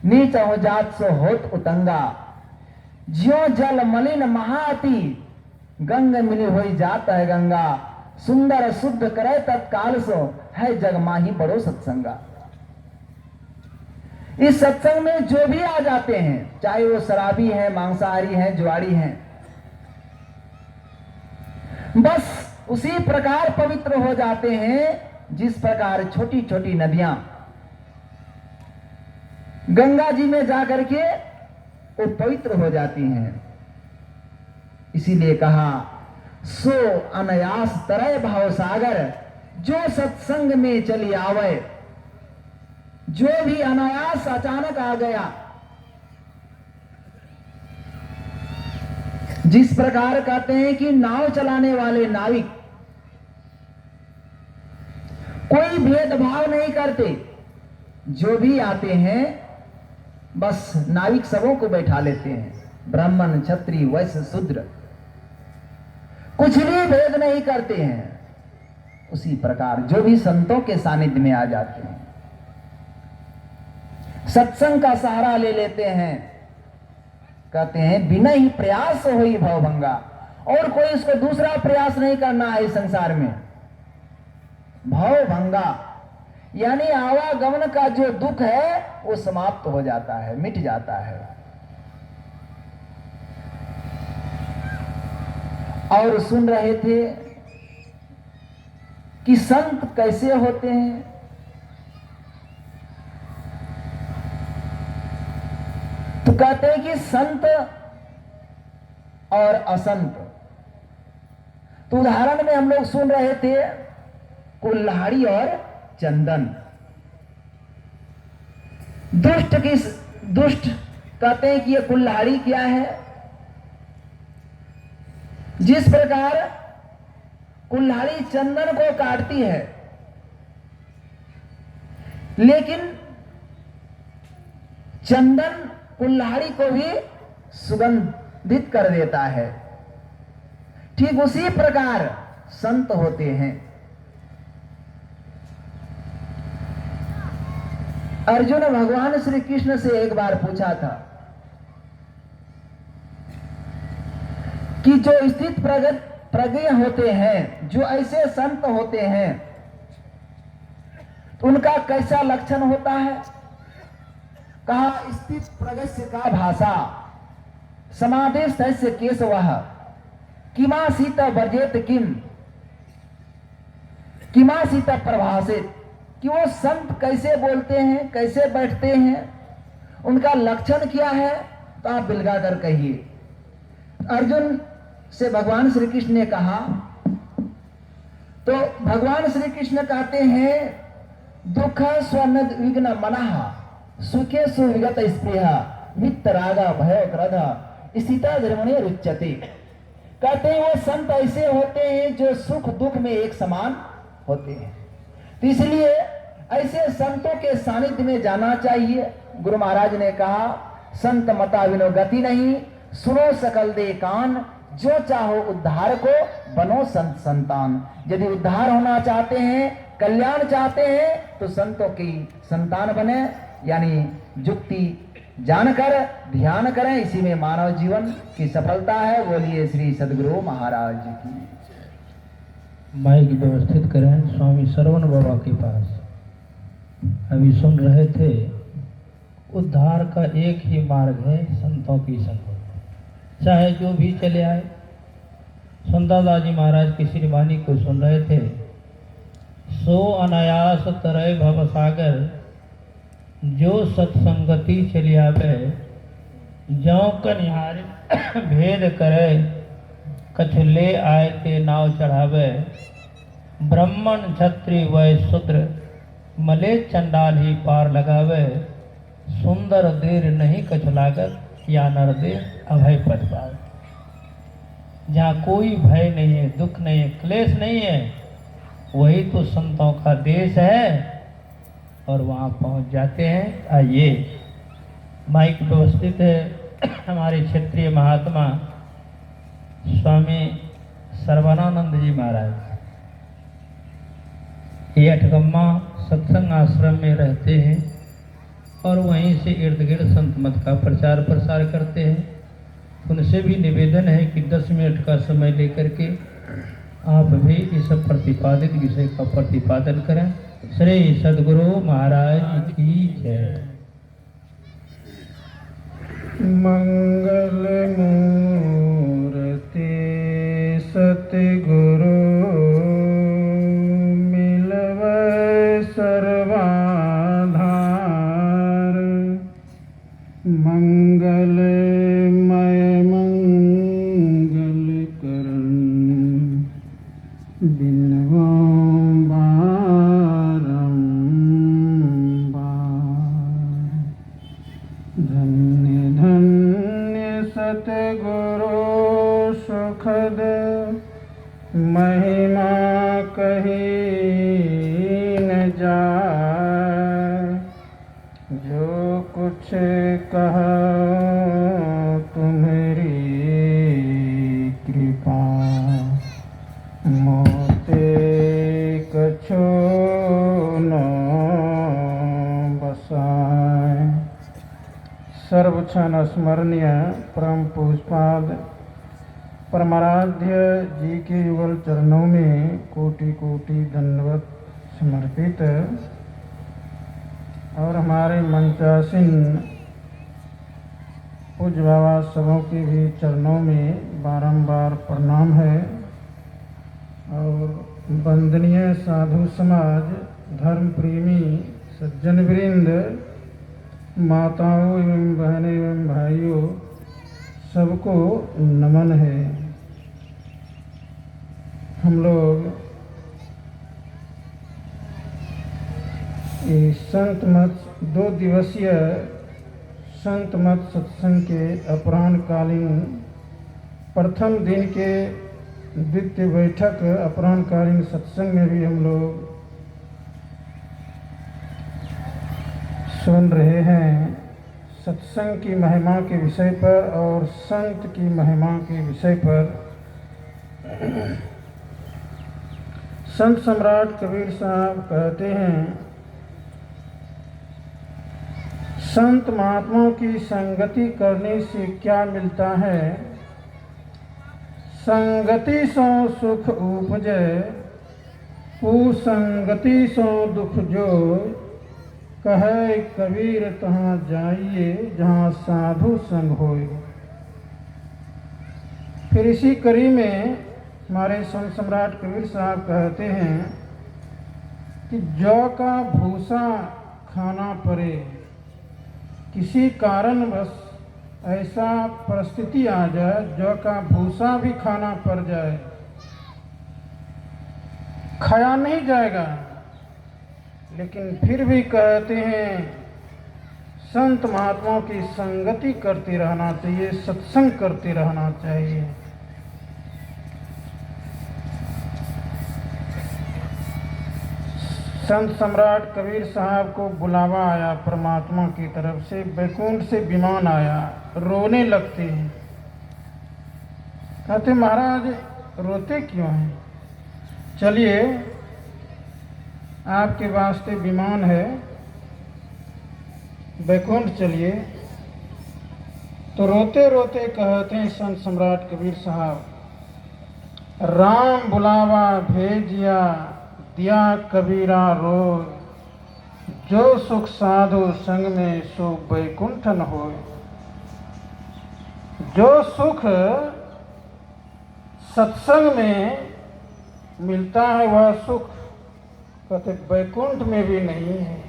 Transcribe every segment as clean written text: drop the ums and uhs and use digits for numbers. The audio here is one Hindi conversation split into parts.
नीच हो जात सो होत उतंगा, ज्यो जल मलिन महाअति, गंग मिली हुई जात है गंगा, सुंदर शुद्ध करे तत्काल सो, है जग माही बड़ो सत्संगा। इस सत्संग में जो भी आ जाते हैं, चाहे वो शराबी हैं, मांसाहारी हैं, जुआड़ी हैं, बस उसी प्रकार पवित्र हो जाते हैं जिस प्रकार छोटी छोटी नदियां गंगा जी में जाकर के वो पवित्र हो जाती हैं। इसीलिए कहा सो अनायास तरय भाव सागर, जो सत्संग में चली आवे, जो भी अनायास अचानक आ गया, जिस प्रकार कहते हैं कि नाव चलाने वाले नाविक कोई भेदभाव नहीं करते, जो भी आते हैं बस नाविक सबों को बैठा लेते हैं, ब्राह्मण क्षत्रिय वैश्य शूद्र, कुछ भी भेद नहीं करते हैं। उसी प्रकार जो भी संतों के सानिध्य में आ जाते हैं, सत्संग का सहारा ले लेते हैं, कहते हैं बिना ही प्रयास होई भवभंगा, और कोई इसको दूसरा प्रयास नहीं करना है इस संसार में। भवभंगा यानी आवागमन का जो दुख है वो समाप्त हो जाता है, मिट जाता है। और सुन रहे थे कि संत कैसे होते हैं। तो कहते हैं कि संत और असंत। तो उदाहरण में हम लोग सुन रहे थे कुल्हाड़ी और चंदन। दुष्ट कहते हैं कि ये कुल्हाड़ी क्या है। जिस प्रकार कुल्हाड़ी चंदन को काटती है, लेकिन चंदन कुल्हाड़ी को भी सुगंधित कर देता है, ठीक उसी प्रकार संत होते हैं। अर्जुन भगवान श्री कृष्ण से एक बार पूछा था कि जो स्थित प्रज्ञ होते हैं, जो ऐसे संत होते हैं, तो उनका कैसा लक्षण होता है। कहा स्थित प्रज्ञ का भाषा समादेश केशवः किमासीत वर्जेत किमासीत प्रभाषित, कि वो संत कैसे बोलते हैं, कैसे बैठते हैं, उनका लक्षण क्या है, तो आप बिलगा कर कहिए। अर्जुन से भगवान श्री कृष्ण ने कहा, तो भगवान श्री कृष्ण कहते हैं दुख स्वनद विघ्न मनः सुखे सुविगत स्पृहा वित्त रागा भय क्रोध स्थिता धर्मणे रुच्यते। कहते हैं वो संत ऐसे होते हैं जो सुख दुख में एक समान होते हैं। तो इसलिए ऐसे संतों के सानिध्य में जाना चाहिए। गुरु महाराज ने कहा संत मता विनो गति नहीं, सुनो सकल दे कान, जो चाहो उद्धार को बनो संत संतान। यदि उद्धार होना चाहते हैं, कल्याण चाहते हैं, तो संतों की संतान बने, यानी जुक्ति जानकर ध्यान करें। इसी में मानव जीवन की सफलता है। बोलिए श्री सद्गुरु महाराज की। माइक व्यवस्थित करें स्वामी श्रवण बाबा के पास। अभी सुन रहे थे उद्धार का एक ही मार्ग है, संतों की संगत। चाहे जो भी चले आए। सुंदरदास जी महाराज की श्रीवाणी को सुन रहे थे। सो अनायास तरय भव सागर, जो सत्संगति चली आवे, जौ कनिहार भेद करे, कछ ले आए ते नाव चढ़ावे। ब्राह्मण क्षत्रिय वैश्य शूद्र, मले चंडाल ही पार लगावे। सुंदर देर नहीं कछ लागत, या नर दे अभय पद पावे। जहाँ कोई भय नहीं है, दुख नहीं है, क्लेश नहीं है, वही तो संतों का देश है, और वहाँ पहुँच जाते हैं। आइए माइक व्यवस्थित है। हमारे क्षेत्रीय महात्मा स्वामी सर्वानंद जी महाराज, ये अठगम्मा सत्संग आश्रम में रहते हैं। और वहीं से इर्द गिर्द संत मत का प्रचार प्रसार करते हैं। उनसे भी निवेदन है कि 10 मिनट का समय लेकर के आप भी इस प्रतिपादित विषय का प्रतिपादन करें। श्री सद्गुरु महाराज की जय। मंगल मूर्ति सतगुरु मिलवै सर्वाधार। मंगलमय मंगल करण बिनवा धन्य धन्य सतगुरु सुखद महिमा कही न जाए। जो कुछ कहा तुम्हारी कृपा मोते कछो न बसाए। सर्वक्षण स्मरणीय परम पूजपाद परमाराध्य जी के युगल चरणों में कोटि कोटि दंडवत समर्पित और हमारे मंचासीन पूज्य बाबा सबों के भी चरणों में बारंबार प्रणाम है। और वंदनीय साधु समाज, धर्म प्रेमी सज्जन वृंद, माताओं एवं बहनें एवं भाइयों, सबको नमन है। हम लोग ये संत मत 2 दिवसीय संत मत सत्संग के अपराह्नकालीन प्रथम दिन के द्वितीय बैठक अपराह्नकालीन सत्संग में भी हम लोग सुन रहे हैं। सत्संग की महिमा के विषय पर और संत की महिमा के विषय पर संत सम्राट कबीर साहब कहते हैं, संत महात्माओं की संगति करने से क्या मिलता है। संगति सो सुख उपजे, कुसंगति सो दुख जो। कहे कबीर तहाँ जाइए जहाँ साधु संग होए। फिर इसी कड़ी में हमारे संत सम्राट कबीर साहब कहते हैं कि जौ का भूसा खाना पड़े, किसी कारणवश ऐसा परिस्थिति आ जाए जौ का भूसा भी खाना पड़ जाए, खाया नहीं जाएगा, लेकिन फिर भी कहते हैं संत महात्माओं की संगति करते रहना चाहिए, सत्संग करते रहना चाहिए। संत सम्राट कबीर साहब को बुलावा आया परमात्मा की तरफ से, बैकुंठ से विमान आया, रोने लगते हैं। कहते महाराज रोते क्यों हैं? चलिए आपके वास्ते विमान है, बैकुंठ चलिए। तो रोते रोते कहते हैं संत सम्राट कबीर साहब, राम बुलावा भेजिया दिया कबीरा रोय, जो सुख साधु संग में सो बैकुंठ न होय। जो सुख सत्संग में मिलता है वह सुख कहते बैकुंठ में भी नहीं है।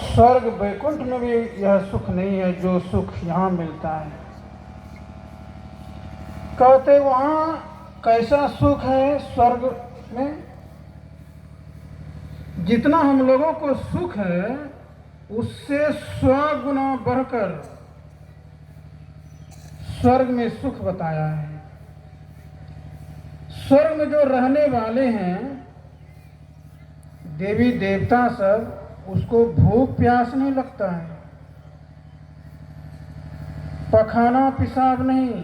स्वर्ग बैकुंठ में भी यह सुख नहीं है जो सुख यहाँ मिलता है। कहते वहाँ कैसा सुख है स्वर्ग में? जितना हम लोगों को सुख है उससे 100 गुना बढ़कर स्वर्ग में सुख बताया है। स्वर्ग में जो रहने वाले हैं देवी देवता सब, उसको भूख प्यास नहीं लगता है, पखाना पिसाब नहीं,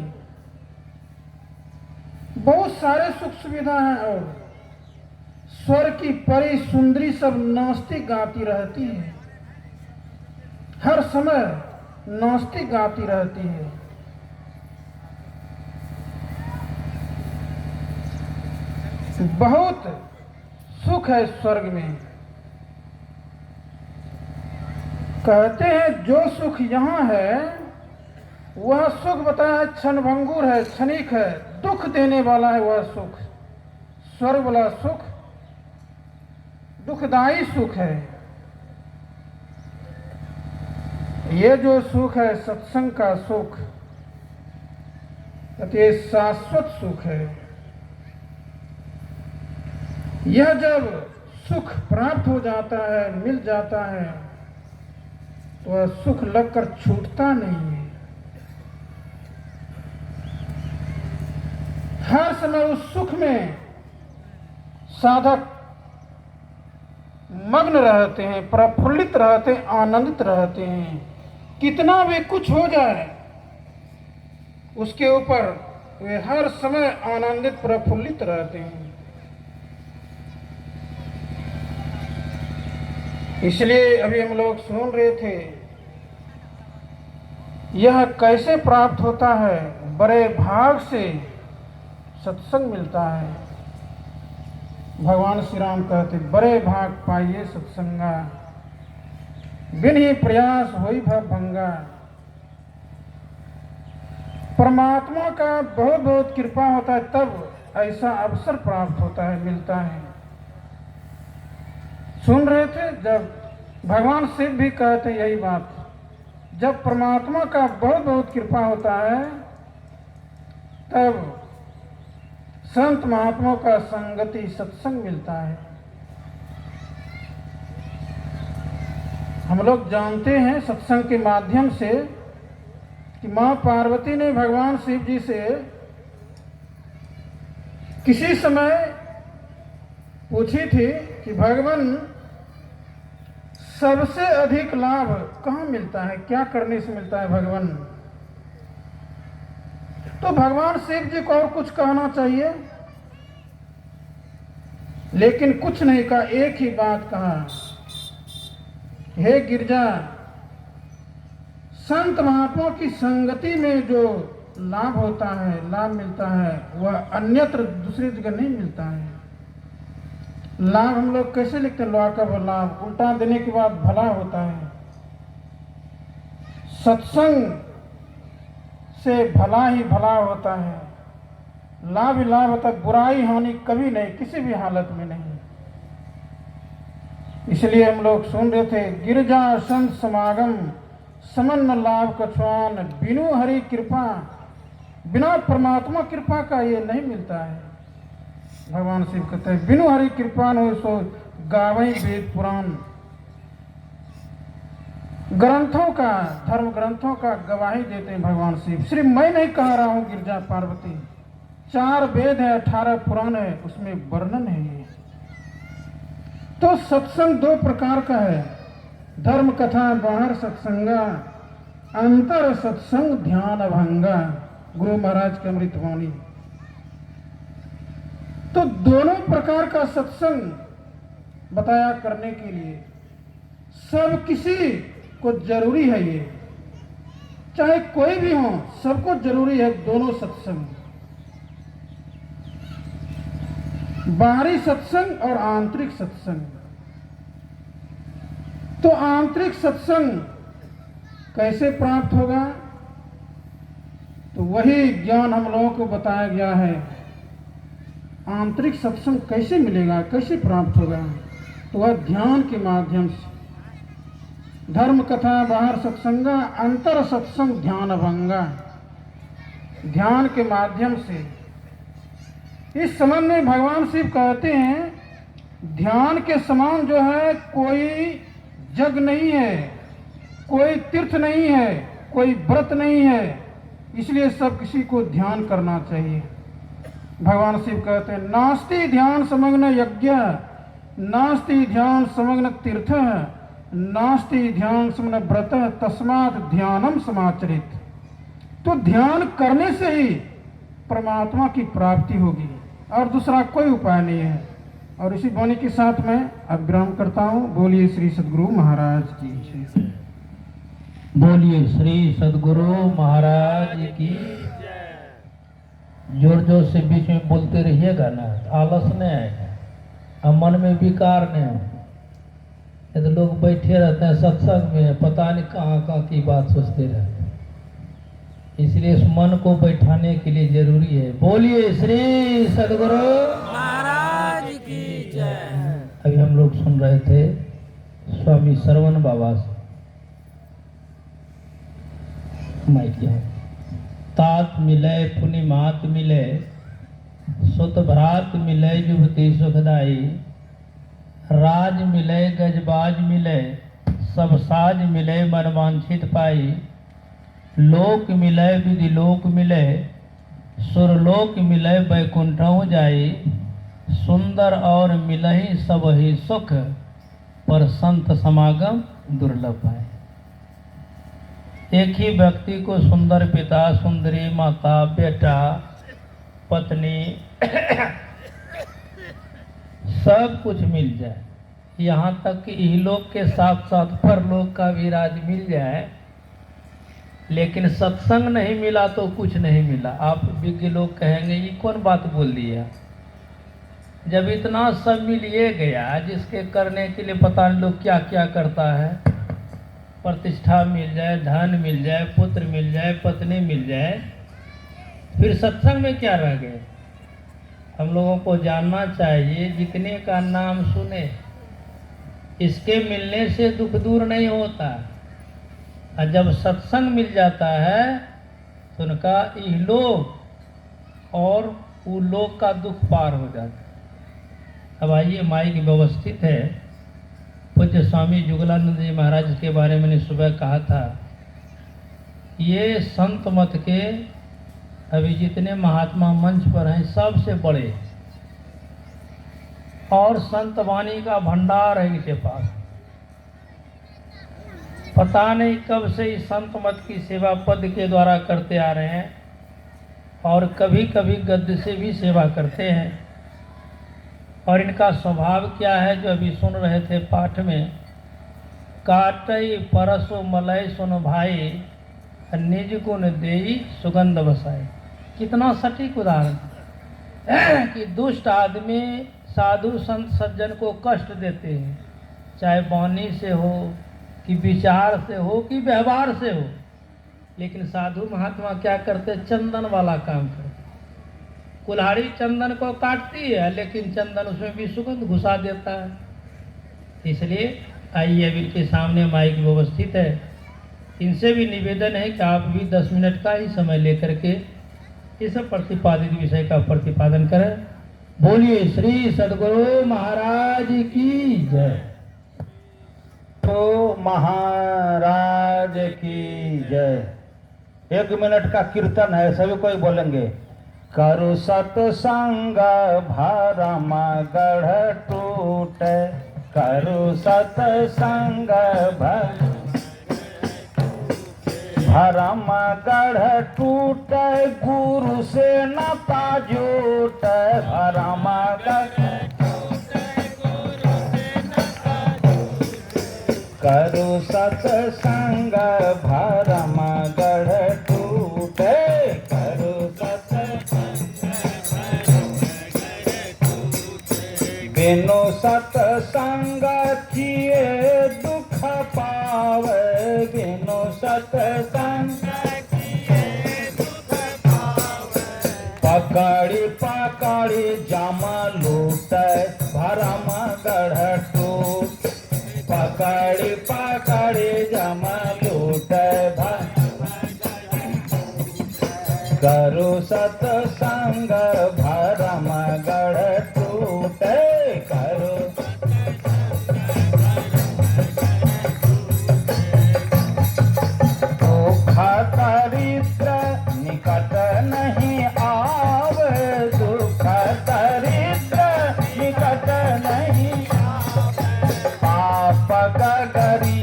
बहुत सारे सुख सुविधा हैं। और स्वर की परी सुंदरी सब नाचती गाती रहती है, हर समय नाचती गाती रहती है। बहुत सुख है स्वर्ग में। कहते हैं जो सुख यहाँ है वह सुख बताया क्षणभंगुर है, क्षणिक है, दुख देने वाला है वह सुख। स्वर्ग वाला सुख दुखदाई सुख है। ये जो सुख है सत्संग का सुख, ये शाश्वत सुख है। यह जब सुख प्राप्त हो जाता है, मिल जाता है, तो वह सुख लगकर छूटता नहीं है। हर समय उस सुख में साधक मग्न रहते हैं, प्रफुल्लित रहते हैं, आनंदित रहते हैं। कितना भी कुछ हो जाए उसके ऊपर वे हर समय आनंदित प्रफुल्लित रहते हैं। इसलिए अभी हम लोग सुन रहे थे, यह कैसे प्राप्त होता है? बड़े भाग से सत्संग मिलता है। भगवान श्री राम कहते बड़े भाग पाइए सत्संगा, बिन ही प्रयास होई भव भंगा। परमात्मा का बहुत बहुत कृपा होता है तब ऐसा अवसर प्राप्त होता है, मिलता है। सुन रहे थे जब भगवान शिव भी कहते यही बात, जब परमात्मा का बहुत बहुत कृपा होता है तब संत महात्माओं का संगति सत्संग मिलता है। हम लोग जानते हैं सत्संग के माध्यम से कि मां पार्वती ने भगवान शिव जी से किसी समय पूछी थी कि भगवान सबसे अधिक लाभ कहाँ मिलता है, क्या करने से मिलता है भगवान? तो भगवान शिव जी को और कुछ कहना चाहिए, लेकिन कुछ नहीं कहा, एक ही बात कहा, हे गिरजा, संत महात्माओं की संगति में जो लाभ होता है, लाभ मिलता है, वह अन्यत्र दूसरी जगह नहीं मिलता है। लाभ हम लोग कैसे लिखते हैं? लाभ का लाभ उल्टा देने के बाद भला होता है। सत्संग से भला ही भला होता है, लाभ ही लाभ होता है, बुराई हानि कभी नहीं, किसी भी हालत में नहीं। इसलिए हम लोग सुन रहे थे, गिरजा संत समागम समन लाभ कछुआन, बिनु हरि कृपा, बिना परमात्मा कृपा का ये नहीं मिलता है। भगवान शिव कहते हैं बिनु हरि कृपा हो सो गावई वेद पुराण। ग्रंथों का, धर्म ग्रंथों का गवाही देते हैं भगवान शिव। सिर्फ मैं नहीं कह रहा हूं, गिरजा पार्वती, 4 वेद है, 18 पुराण है, उसमें वर्णन है ये। तो सत्संग 2 प्रकार का है, धर्म कथा बाहर सत्संगा, अंतर सत्संग ध्यान भंगा। गुरु महाराज की अमृतवाणी। तो दोनों प्रकार का सत्संग बताया करने के लिए सब किसी को जरूरी है। ये चाहे कोई भी हो, सबको जरूरी है दोनों सत्संग, बाहरी सत्संग और आंतरिक सत्संग। तो आंतरिक सत्संग कैसे प्राप्त होगा? तो वही ज्ञान हम लोगों को बताया गया है। आंतरिक सत्संग कैसे मिलेगा, कैसे प्राप्त होगा? तो वह ध्यान के माध्यम से, धर्म कथा बाहर सत्संगा, अंतर सत्संग ध्यान भंगा। ध्यान के माध्यम से। इस संबंध में भगवान शिव कहते हैं, ध्यान के समान जो है कोई जग नहीं है, कोई तीर्थ नहीं है, कोई व्रत नहीं है। इसलिए सब किसी को ध्यान करना चाहिए। भगवान शिव कहते हैं, नास्ति ध्यान समग्न यज्ञ, नास्ति ध्यान समग्न तीर्थ, नास्ति ध्यान समग्न व्रत, तस्मात् ध्यानम समाचरित। तो ध्यान करने से ही परमात्मा की प्राप्ति होगी और दूसरा कोई उपाय नहीं है। और इसी वाणी के साथ मैं अब विराम करता हूँ। बोलिए श्री सद्गुरु महाराज की जय। बोलिए श्री सद्गुरु महाराज की। जोर जोर से बीच में बोलते रहिएगा ना, आलस नहीं आएगा और मन में विकार नहीं हो। ये तो लोग बैठे रहते हैं सत्संग में, पता नहीं कहाँ कहाँ की बात सोचते रहते हैं। इसलिए इस मन को बैठाने के लिए जरूरी है। बोलिए श्री सद्गुरु महाराज की जय। अभी हम लोग सुन रहे थे स्वामी श्रवण बाबा से। तात मिले पुनि मात मिले, सुत भ्रात मिले युवती सुखदाई, राज मिले गजबाज मिले, सब साज मिले मन वांछित पाई, लोक मिले विधि लोक मिले, सुरलोक मिले बैकुंठों जाई, सुंदर और मिलहि सब ही सुख, पर संत समागम दुर्लभ है। एक ही व्यक्ति को सुंदर पिता, सुंदरी माता, बेटा, पत्नी सब कुछ मिल जाए, यहाँ तक कि इहलोक के साथ साथ परलोक का भी राज मिल जाए, लेकिन सत्संग नहीं मिला तो कुछ नहीं मिला। आप विज्ञ लोग कहेंगे ये कौन बात बोल दिया। जब इतना सब मिलिए गया, जिसके करने के लिए पता नहीं लोग क्या क्या करता है, प्रतिष्ठा मिल जाए, धन मिल जाए, पुत्र मिल जाए, पत्नी मिल जाए, फिर सत्संग में क्या रह गए। हम लोगों को जानना चाहिए, जितने का नाम सुने, इसके मिलने से दुख दूर नहीं होता, और जब सत्संग मिल जाता है तो उनका इहलोक और उलोक का दुख पार हो जाता है। अब आइए, माइक व्यवस्थित है। पूज्य स्वामी जुगलानंद जी महाराज के बारे में मैंने सुबह कहा था, ये संत मत के अभी जितने महात्मा मंच पर हैं सबसे बड़े, और संत वाणी का भंडार है इनके पास। पता नहीं कब से इस संत मत की सेवा पद के द्वारा करते आ रहे हैं, और कभी कभी गद्य से भी सेवा करते हैं। और इनका स्वभाव क्या है, जो अभी सुन रहे थे पाठ में, काटई परसो मलय सुन भाई, निज गुण देई सुगंध बसाई। कितना सटीक उदाहरण कि दुष्ट आदमी साधु संत सज्जन को कष्ट देते हैं, चाहे वाणी से हो कि विचार से हो कि व्यवहार से हो, लेकिन साधु महात्मा क्या करते, चंदन वाला काम करते। कुल्हाड़ी चंदन को काटती है, लेकिन चंदन उसमें भी सुगंध घुसा देता है। इसलिए आइए, अभी के सामने माइक व्यवस्थित है, इनसे भी निवेदन है कि आप भी 10 मिनट का ही समय लेकर के इस प्रतिपादित विषय का प्रतिपादन करें। बोलिए श्री सद्गुरु महाराज की जय। तो महाराज की जय। 1 मिनट का कीर्तन है, सभी कोई बोलेंगे। करु सतसंग भरम गढ़ टूट, करु सतसंग भरम गढ़ टूट, गुरु से नाता जोट, भरम करु सतसंग भरम गढ़ टूटे, करु बिनु सतसंग किए दुख पावे, बिनु सतसंग पकड़ी पकड़ी जाम लूट, भरम गढ़ टूट, पकड़ी पकड़ी जाम लूट, करु सतसंग भरम गढ़ टूटे, करु दुख दरिद्र निकट नहीं आवे, दुख दरिद्र निकट नहीं आवे, पाप गगरी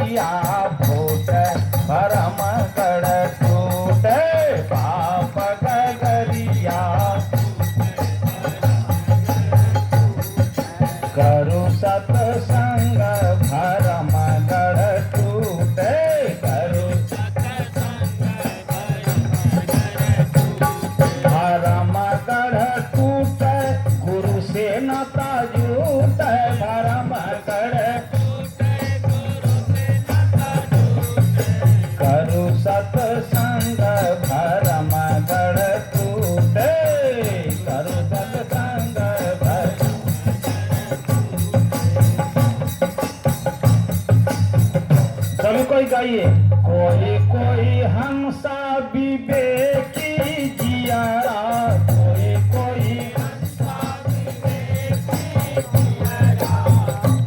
कोई गाइए। कोई कोई हंसा विवेकी जियारा, कोई कोई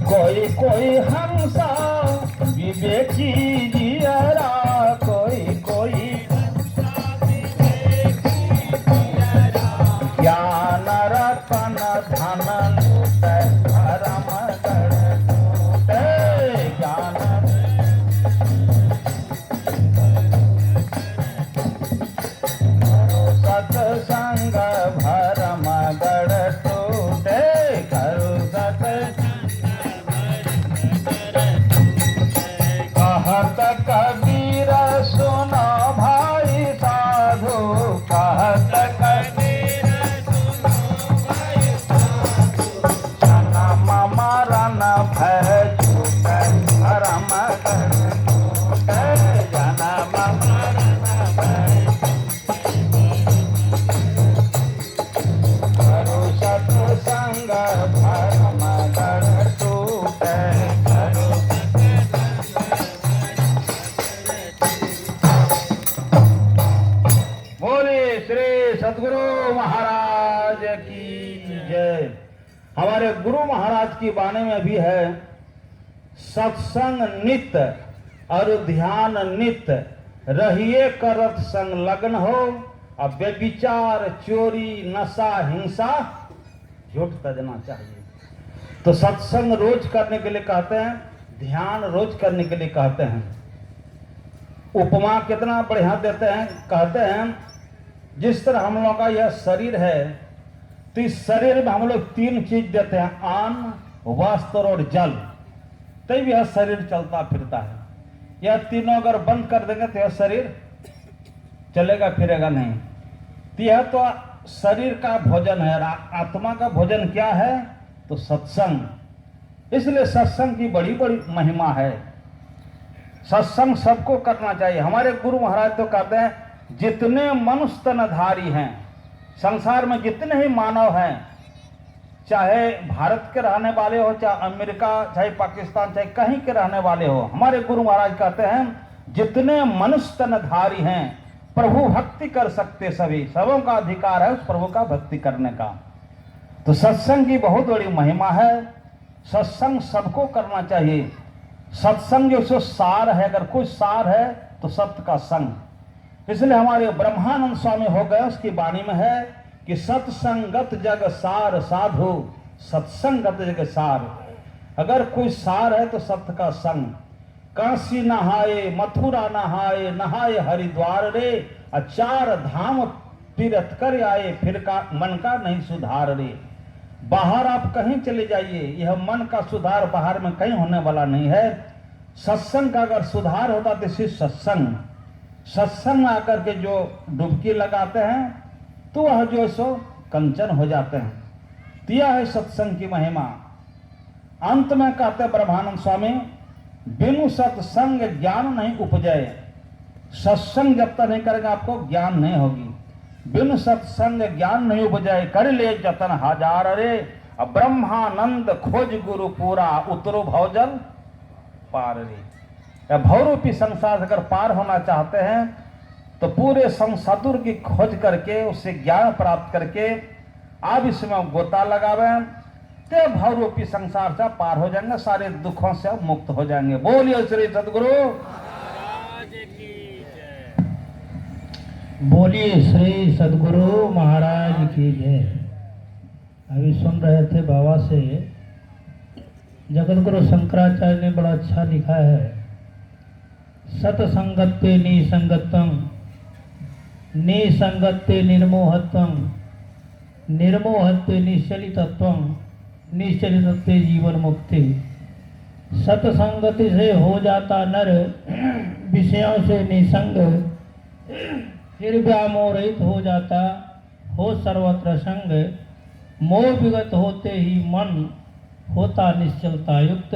कोई कोई हंसा विवेकी जियारा, कोई कोई ज्ञान रतन धन लूटे धर्म गढ़ लूटे, ज्ञान सत्संग भरम गढ़ टूटे, करो कहत कबीर सुनो भाई साधु, कहत कबीर जन्म मरण भय छूटे धर्म गढ़ टूटे, जन्म मरण भय करो सत्संग भरम गढ़ टूटे, करो बोले श्री सद्गुरु महाराज की जय। हमारे गुरु महाराज की वाणी में भी है, सत्संग नित्य और ध्यान नित्य, रहिए करत संलग्न हो, अब व्यभिचार चोरी नशा हिंसा झूठ तजना चाहिए। तो सत्संग रोज करने के लिए कहते हैं, ध्यान रोज करने के लिए कहते हैं। उपमा कितना बढ़िया देते हैं, कहते हैं जिस तरह हम लोग का यह शरीर है, तो इस शरीर में हम लोग 3 चीज देते हैं, अन्न वस्त्र और जल, तभी यह शरीर चलता फिरता है। यह तीनों अगर बंद कर देंगे तो यह शरीर चलेगा फिरेगा नहीं। तो यह तो शरीर का भोजन है, आत्मा का भोजन क्या है, तो सत्संग। इसलिए सत्संग की बड़ी बड़ी महिमा है। सत्संग सबको करना चाहिए। हमारे गुरु महाराज तो कहते हैं, जितने मनुष्य तनधारी हैं संसार में, जितने ही मानव हैं, चाहे भारत के रहने वाले हो, चाहे अमेरिका, चाहे पाकिस्तान, चाहे कहीं के रहने वाले हो, हमारे गुरु महाराज कहते हैं जितने मनुष्य तनधारी हैं प्रभु भक्ति कर सकते सभी, सबों का अधिकार है उस प्रभु का भक्ति करने का। तो सत्संग की बहुत बड़ी महिमा है। सत्संग सबको करना चाहिए। सत्संग जो सार है, अगर कोई सार है तो सत्य का संग। इसलिए हमारे ब्रह्मानंद स्वामी हो गए, उसकी वाणी में है कि सत्संगत जग सार साधु, सत्संगत जग सार। अगर कोई सार है तो सत्य का संग। काशी नहाए मथुरा नहाए, नहाए हरिद्वार रे, 4 धाम तीर्थ कर आए, फिर का मन का नहीं सुधार रे। बाहर आप कहीं चले जाइए, यह मन का सुधार बाहर में कहीं होने वाला नहीं है। सत्संग का अगर सुधार होता तो सिर्फ सत्संग, सत्संग में आकर के जो डुबकी लगाते हैं तो वह जो सो कंचन हो जाते हैं। दिया है सत्संग की महिमा। अंत में कहते ब्रह्मानंद स्वामी, बिनु सत्संग ज्ञान नहीं उपजे। सत्संग जब तक नहीं करेंगे आपको ज्ञान नहीं होगी। बिनु सत्संग ज्ञान नहीं उपजे, कर ले जतन हजार रे। अब ब्रह्मानंद खोज गुरु पूरा, उतरो भवजल पार रे। भवरूपी संसार अगर पार होना चाहते हैं तो पूरे संसार की खोज करके, उससे ज्ञान प्राप्त करके आप इसमें गोता लगावें, तो भवरूपी संसार से पार हो जाएंगे, सारे दुखों से मुक्त हो जाएंगे। बोलिए श्री सद्गुरु। बोलिए श्री सद्गुरु महाराज की जय। अभी सुन रहे थे बाबा से, जगत गुरु शंकराचार्य ने बड़ा अच्छा लिखा है, सतसंगत्ते निसंगतम, निसंगत्ते निर्मोहत्वम, निर्मोहत्ते निश्चलितत्वम, निश्चलितत्ते जीवन मुक्ति। सतसंगति से हो जाता नर विषयों से निसंग, फिर व्यामोहित हो जाता हो सर्वत्र संग। मोह विगत होते ही मन होता निश्चलता युक्त,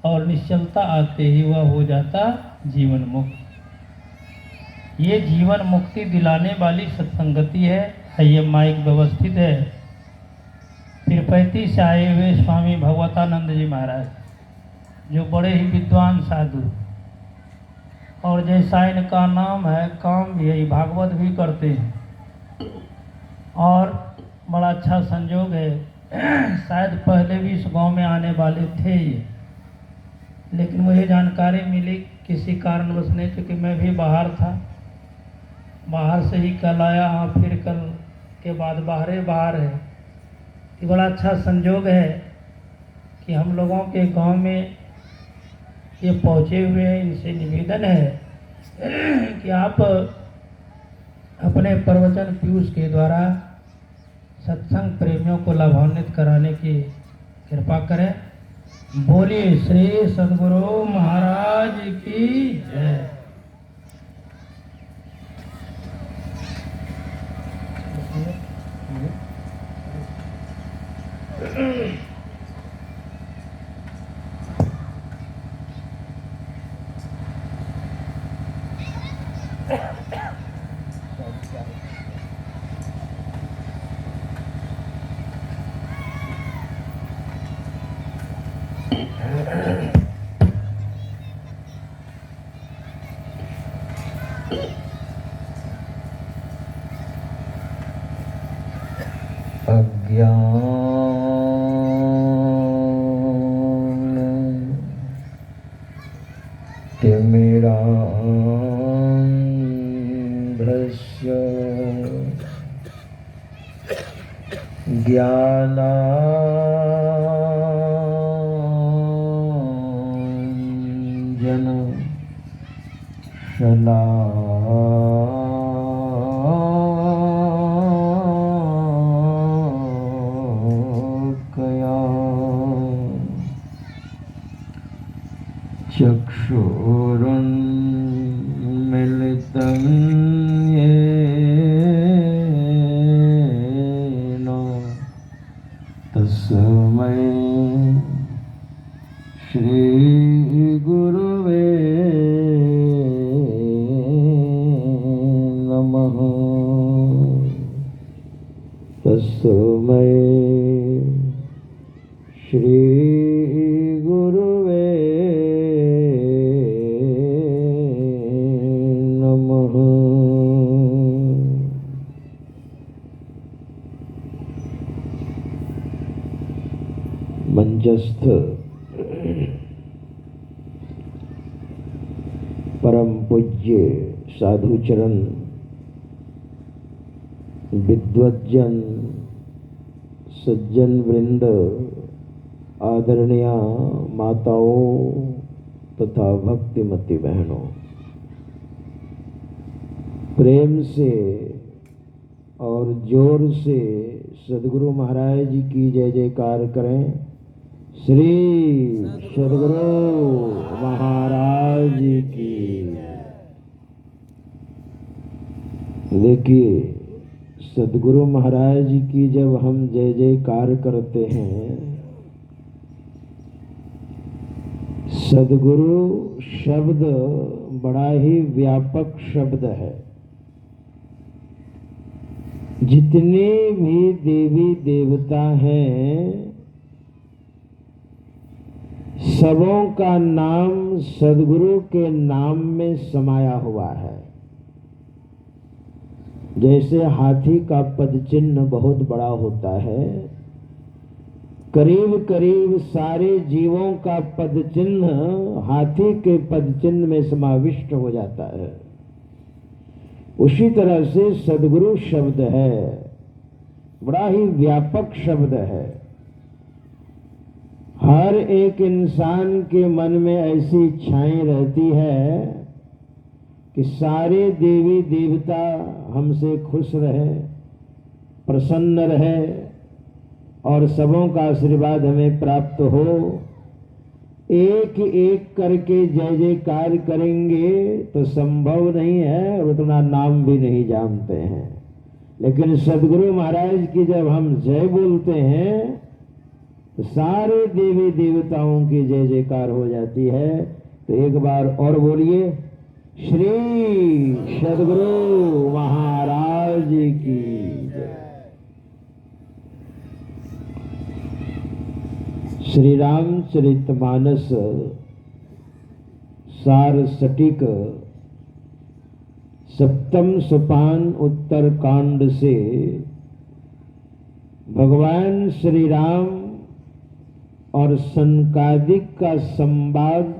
और निश्चलता आते ही वह हो जाता जीवन मुक्त। ये जीवन मुक्ति दिलाने वाली सत्संगति है। ये माइक व्यवस्थित है। तिरुपति से आए हुए स्वामी भगवतानंद जी महाराज, जो बड़े ही विद्वान साधु, और जैसा इनका नाम है काम भी यही भागवत भी करते हैं। और बड़ा अच्छा संजोग है, शायद पहले भी इस गांव में आने वाले थे ये, लेकिन मुझे जानकारी मिली किसी कारणवश नहीं, क्योंकि मैं भी बाहर था, बाहर से ही कल आया। हाँ, फिर कल के बाद बाहर है। ये बड़ा अच्छा संजोग है कि हम लोगों के गांव में ये पहुँचे हुए हैं। इनसे निवेदन है कि आप अपने प्रवचन पीयूष के द्वारा सत्संग प्रेमियों को लाभान्वित कराने की कृपा करें। बोलिए श्री सद्गुरु महाराज की जय। तिमिरान्धस्य ज्ञानाञ्जन शलाकया चक्षुरुन्मिलितं येन तस्मै श्रीगुरुवे नमः। तस्मै श्रीगुरुवे नमः। मंचस्थ परम पूज्य साधुचरण विद्वज्जन सज्जन वृंद, आदरणीय माताओं तथा भक्तिमती बहनों, प्रेम से और जोर से सद्गुरु महाराज जी की जय जयकार करें। श्री सद्गुरु महाराज जी की। देखिए, सद्गुरु महाराज जी की जब हम जय जयकार करते हैं, सद्गुरु शब्द बड़ा ही व्यापक शब्द है। जितने भी देवी देवता हैं, सबों का नाम सद्गुरु के नाम में समाया हुआ है। जैसे हाथी का पद चिन्ह बहुत बड़ा होता है, करीब करीब सारे जीवों का पद चिन्ह हाथी के पद चिन्ह में समाविष्ट हो जाता है। उसी तरह से सद्गुरु शब्द है, बड़ा ही व्यापक शब्द है। हर एक इंसान के मन में ऐसी इच्छाएं रहती है कि सारे देवी देवता हमसे खुश रहे, प्रसन्न रहे और सबों का आशीर्वाद हमें प्राप्त हो। एक एक करके जय जयकार करेंगे तो संभव नहीं है और उतना नाम भी नहीं जानते हैं। लेकिन सद्गुरु महाराज की जब हम जय बोलते हैं तो सारे देवी देवताओं की जय जयकार हो जाती है। तो एक बार और बोलिए, श्री सद्गुरु महाराज की जय। श्री रामचरितमानस सार सटीक सप्तम सोपान उत्तर कांड से भगवान श्री राम और सनकादिक का संवाद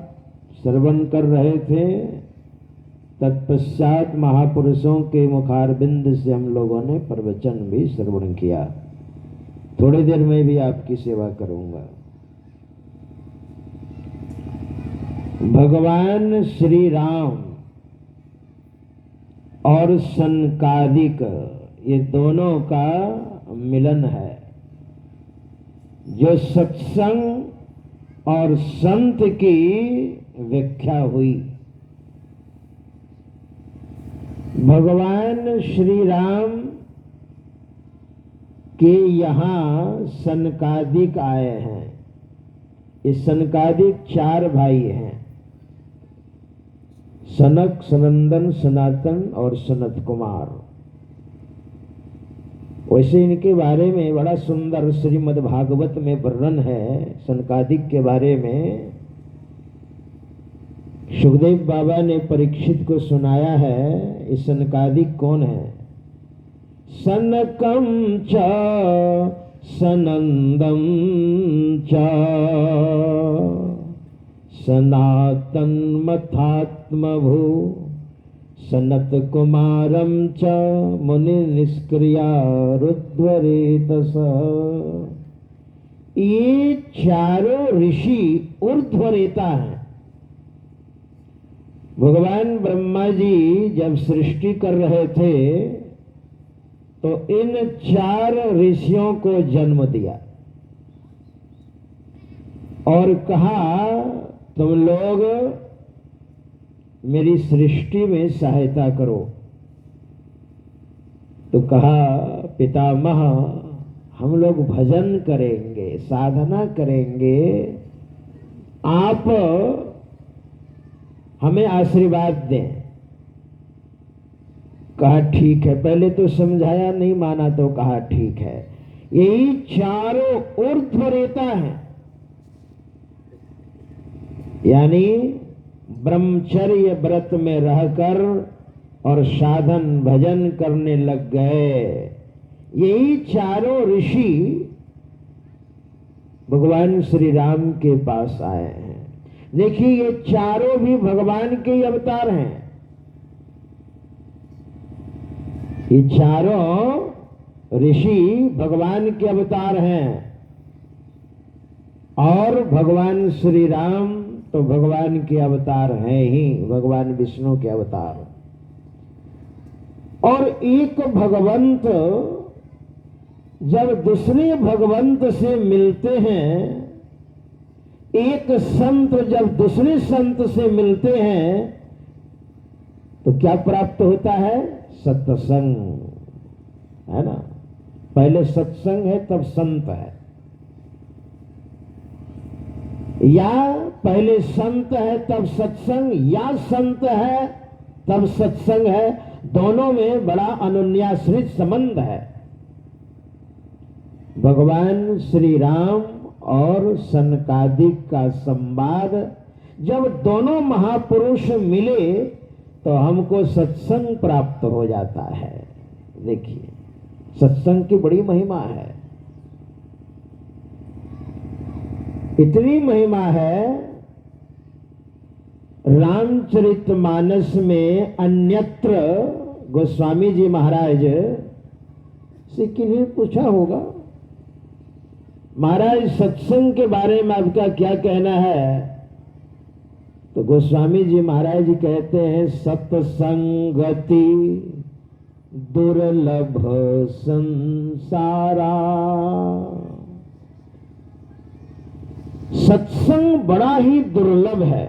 श्रवण कर रहे थे। तत्पश्चात महापुरुषों के मुखारबिंद से हम लोगों ने प्रवचन भी श्रवण किया। थोड़ी देर में भी आपकी सेवा करूंगा। भगवान श्री राम और सनकादिक ये दोनों का मिलन है। जो सत्संग और संत की व्याख्या हुई। भगवान श्री राम के यहाँ सनकादिक आए हैं। ये सनकादिक 4 भाई हैं, सनक, सनंदन, सनातन और सनत कुमार। वैसे इनके बारे में बड़ा सुंदर श्रीमद् भागवत में वर्णन है। सनकादिक के बारे में सुखदेव बाबा ने परीक्षित को सुनाया है। इस सनकादिक कौन है? सनकम च सनंदम च सनातन मथात्मभू सनत कुमारम च मुनि निष्क्रिया रुद्वरेतस। ये चारों ऋषि ऊर्ध्वरेता हैं। भगवान ब्रह्मा जी जब सृष्टि कर रहे थे तो इन 4 ऋषियों को जन्म दिया और कहा तुम लोग मेरी सृष्टि में सहायता करो। तो कहा पितामह हम लोग भजन करेंगे, साधना करेंगे, आप हमें आशीर्वाद दें। कहा ठीक है। पहले तो समझाया, नहीं माना तो कहा ठीक है। यही चारों ऊर्ध्वरेता हैं, यानी ब्रह्मचर्य व्रत में रहकर और साधन भजन करने लग गए। यही चारों ऋषि भगवान श्री राम के पास आए हैं। देखिए ये चारों भी भगवान के ही अवतार हैं। ये चारों ऋषि भगवान के अवतार हैं और भगवान श्री राम तो भगवान के अवतार हैं ही, भगवान विष्णु के अवतार। और एक भगवंत जब दूसरे भगवंत से मिलते हैं, एक संत जब दूसरे संत से मिलते हैं तो क्या प्राप्त होता है? सत्संग, है ना। पहले सत्संग है तब संत है, या पहले संत है तब सत्संग, या संत है तब सत्संग है। दोनों में बड़ा अनुन्याश्रित संबंध है। भगवान श्री राम और सनकादिक का संवाद जब दोनों महापुरुष मिले तो हमको सत्संग प्राप्त हो जाता है। देखिए सत्संग की बड़ी महिमा है। इतनी महिमा है, रामचरितमानस में अन्यत्र गोस्वामी जी महाराज से किन्हीं पूछा होगा, महाराज सत्संग के बारे में आपका क्या कहना है? तो गोस्वामी जी महाराज कहते हैं सत्संगति दुर्लभ संसारा। सत्संग बड़ा ही दुर्लभ है।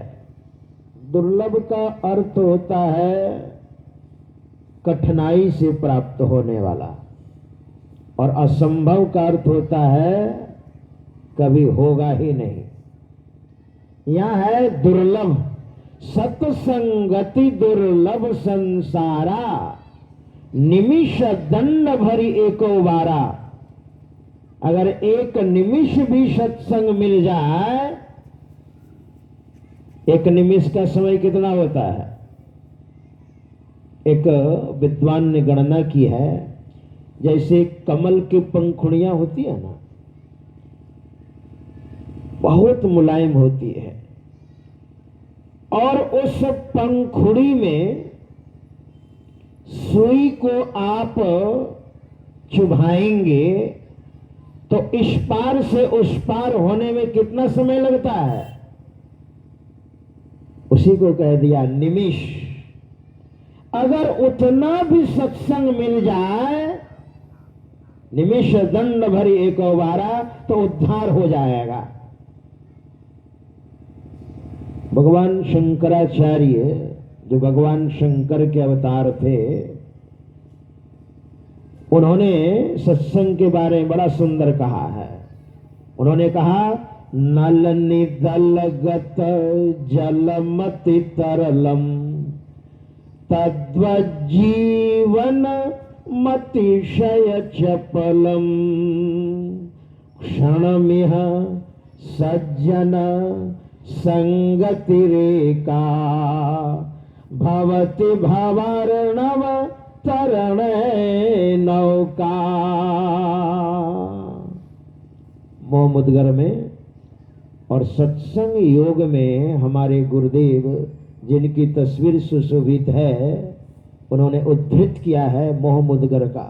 दुर्लभ का अर्थ होता है कठिनाई से प्राप्त होने वाला, और असंभव का अर्थ होता है कभी होगा ही नहीं। यह है दुर्लभ। सत्संगति दुर्लभ संसारा, निमिष दंड भरी एको बारा। अगर एक निमिष भी सत्संग मिल जाए, एक निमिष का समय कितना होता है? एक विद्वान ने गणना की है, जैसे कमल की पंखुड़ियां होती है ना, बहुत मुलायम होती है, और उस पंखुड़ी में सुई को आप चुभाएंगे तो इस पार से उस पार होने में कितना समय लगता है? उसी को कह दिया निमिष। अगर उतना भी सत्संग मिल जाए, निमिष दंड भरी एक बारा, तो उद्धार हो जाएगा। भगवान शंकराचार्य, जो भगवान शंकर के अवतार थे, उन्होंने सत्संग के बारे में बड़ा सुंदर कहा है। उन्होंने कहा, नल निदल गत जलमति तरलम तद्वज्जीवन मतिशय चपलम क्षणमिह सज्जन संगतिरेका भवति भवार्णव तरण नौका। मोह मुद्गर में और सत्संग योग में हमारे गुरुदेव, जिनकी तस्वीर सुशोभित है, उन्होंने उद्धृत किया है मोह मुद्गर का,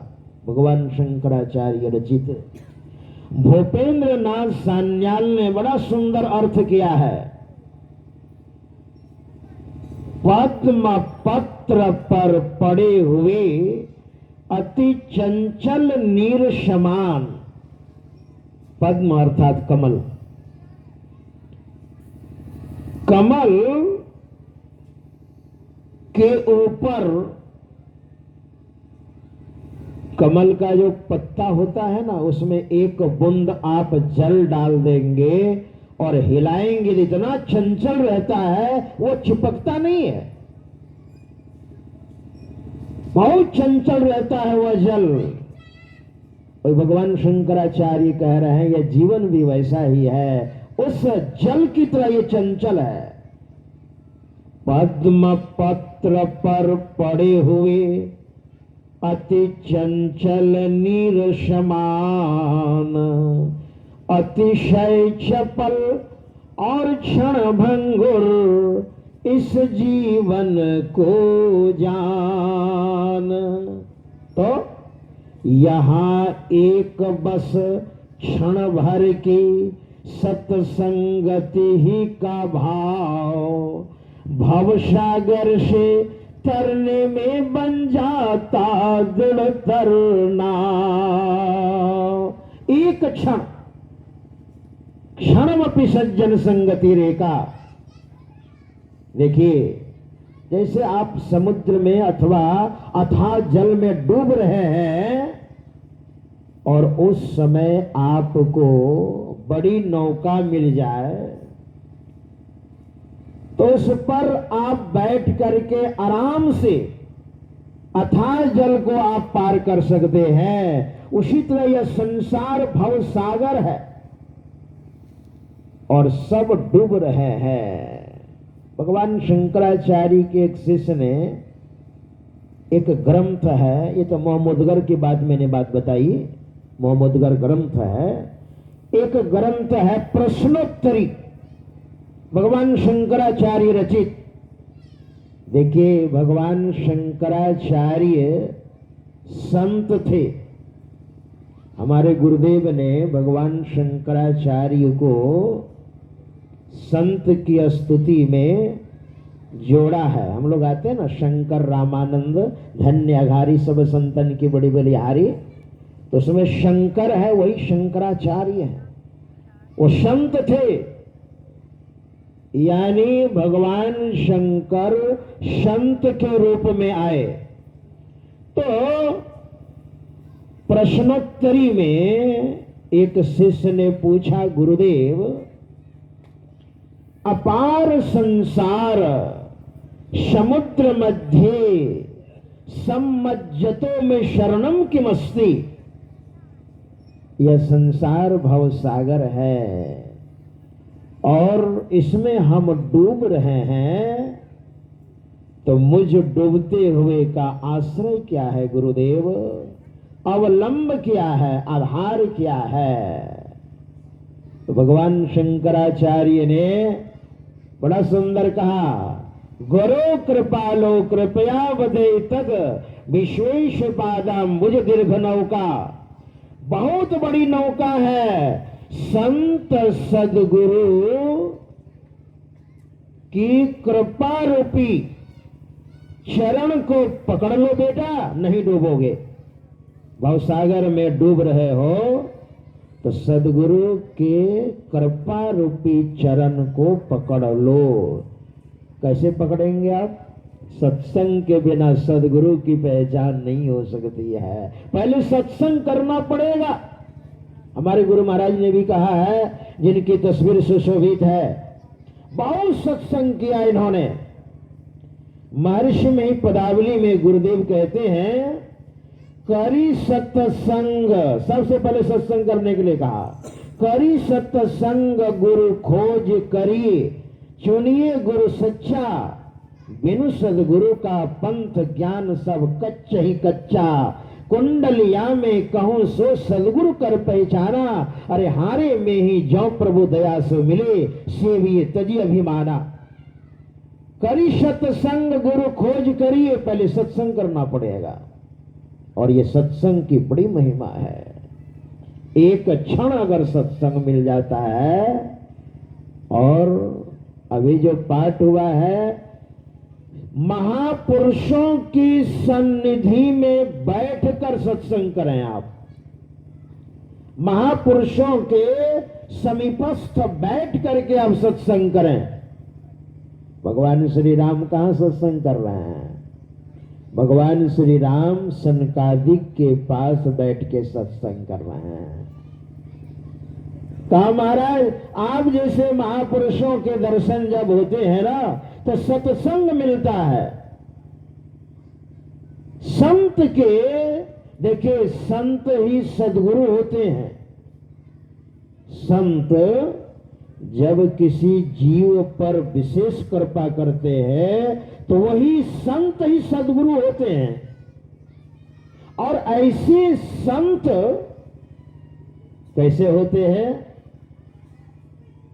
भगवान शंकराचार्य रचित। भूपेंद्र नाथ सान्याल ने बड़ा सुंदर अर्थ किया है। पद्म पत्र पर पड़े हुए अति चंचल नीर समान, पद्म अर्थात कमल, कमल के ऊपर, कमल का जो पत्ता होता है ना, उसमें एक बूंद आप जल डाल देंगे और हिलाएंगे, इतना चंचल रहता है, वो चिपकता नहीं है, बहुत चंचल रहता है वह जल। और भगवान शंकराचार्य कह रहे हैं, यह जीवन भी वैसा ही है, उस जल की तरह ये चंचल है। पद्म पत्र पर पड़े हुए अति चंचल नीर समान, अतिशय चपल और क्षण भंगुर इस जीवन को जान। तो यहाँ एक बस क्षण भर की सत्संगति ही का भाव, भवसागर से तरने में बन जाता दृढ़ तरना। एक क्षण, क्षणमपि सज्जन संगति रेखा। देखिए, जैसे आप समुद्र में अथवा अथाह जल में डूब रहे हैं और उस समय आपको बड़ी नौका मिल जाए तो उस पर आप बैठ करके आराम से अथाह जल को आप पार कर सकते हैं। उसी तरह यह संसार भव सागर है और सब डूब रहे हैं। भगवान शंकराचार्य के एक शिष्य ने एक ग्रंथ है, ये तो मोहमुद्गर की बात मैंने बात बताई, मोहमुद्गर ग्रंथ है, एक ग्रंथ है प्रश्नोत्तरी, भगवान शंकराचार्य रचित। देखिए, भगवान शंकराचार्य संत थे। हमारे गुरुदेव ने भगवान शंकराचार्य को संत की स्तुति में जोड़ा है। हम लोग आते हैं ना, शंकर रामानंद धन्य अघारी सब संतन की बड़ी बलिहारी, तो उसमें शंकर है, वही शंकराचार्य है, वो संत थे। यानी भगवान शंकर संत के रूप में आए। तो प्रश्नोत्तरी में एक शिष्य ने पूछा, गुरुदेव, अपार संसार समुद्र मध्य सम्मज्जतो में शरणम किमस्ति। यह संसार भव सागर है और इसमें हम डूब रहे हैं, तो मुझ डूबते हुए का आश्रय क्या है गुरुदेव, अवलंब क्या है, आधार क्या है। तो भगवान शंकराचार्य ने बड़ा सुंदर कहा, गुरु कृपालो कृपया वदे तद विश्वेश पादाम बुझ दीर्घ नौका। बहुत बड़ी नौका है, संत सदगुरु की कृपा रूपी चरण को पकड़ लो बेटा, नहीं डूबोगे। भवसागर में डूब रहे हो तो सदगुरु के कृपा रूपी चरण को पकड़ लो। कैसे पकड़ेंगे आप? सत्संग के बिना सदगुरु की पहचान नहीं हो सकती है, पहले सत्संग करना पड़ेगा। हमारे गुरु महाराज ने भी कहा है, जिनकी तस्वीर सुशोभित है, बहुत सत्संग किया इन्होंने। महर्षि में पदावली में गुरुदेव कहते हैं, करी सत्संग, सबसे पहले सत्संग करने के लिए कहा, करी सत्संग गुरु खोज करिए, चुनिए गुरु सच्चा, बिनु सदगुरु का पंथ ज्ञान सब कच्चा ही कच्चा। कुंडलिया में कहूं सो सदगुरु कर पहचाना, अरे हारे में ही जो प्रभु दया से मिले, सेविए तजी अभिमाना। करी सत्संग गुरु खोज करिए, पहले सत्संग करना पड़ेगा। और ये सत्संग की बड़ी महिमा है। एक क्षण अगर सत्संग मिल जाता है, और अभी जो पाठ हुआ है, महापुरुषों की सन्निधि में बैठकर सत्संग करें आप, महापुरुषों के समीपस्थ बैठ करके आप सत्संग करें। भगवान श्री राम कहां सत्संग कर रहे हैं? भगवान श्री राम सनकादिक के पास बैठ के सत्संग कर रहे हैं। कहा महाराज, आप जैसे महापुरुषों के दर्शन जब होते हैं ना, तो सत्संग मिलता है। संत के, देखिए संत ही सदगुरु होते हैं। संत जब किसी जीव पर विशेष कृपा करते हैं, तो वही संत ही सदगुरु होते हैं। और ऐसे संत कैसे होते हैं?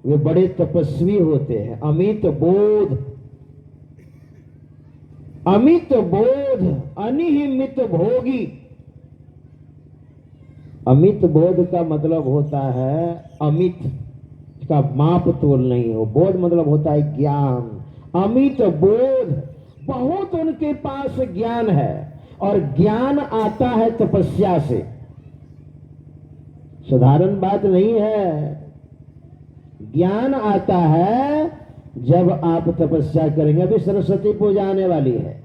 वे बड़े तपस्वी होते हैं। अमित बोध, अमित बोध, अनिहिमित भोगी। अमित बोध का मतलब होता है अमित, इसका माप तोल नहीं हो। बोध मतलब होता है ज्ञान। अमित बोध, बहुत उनके पास ज्ञान है, और ज्ञान आता है तपस्या से। साधारण बात नहीं है। ज्ञान आता है जब आप तपस्या करेंगे। अभी सरस्वती पूजा आने वाली है,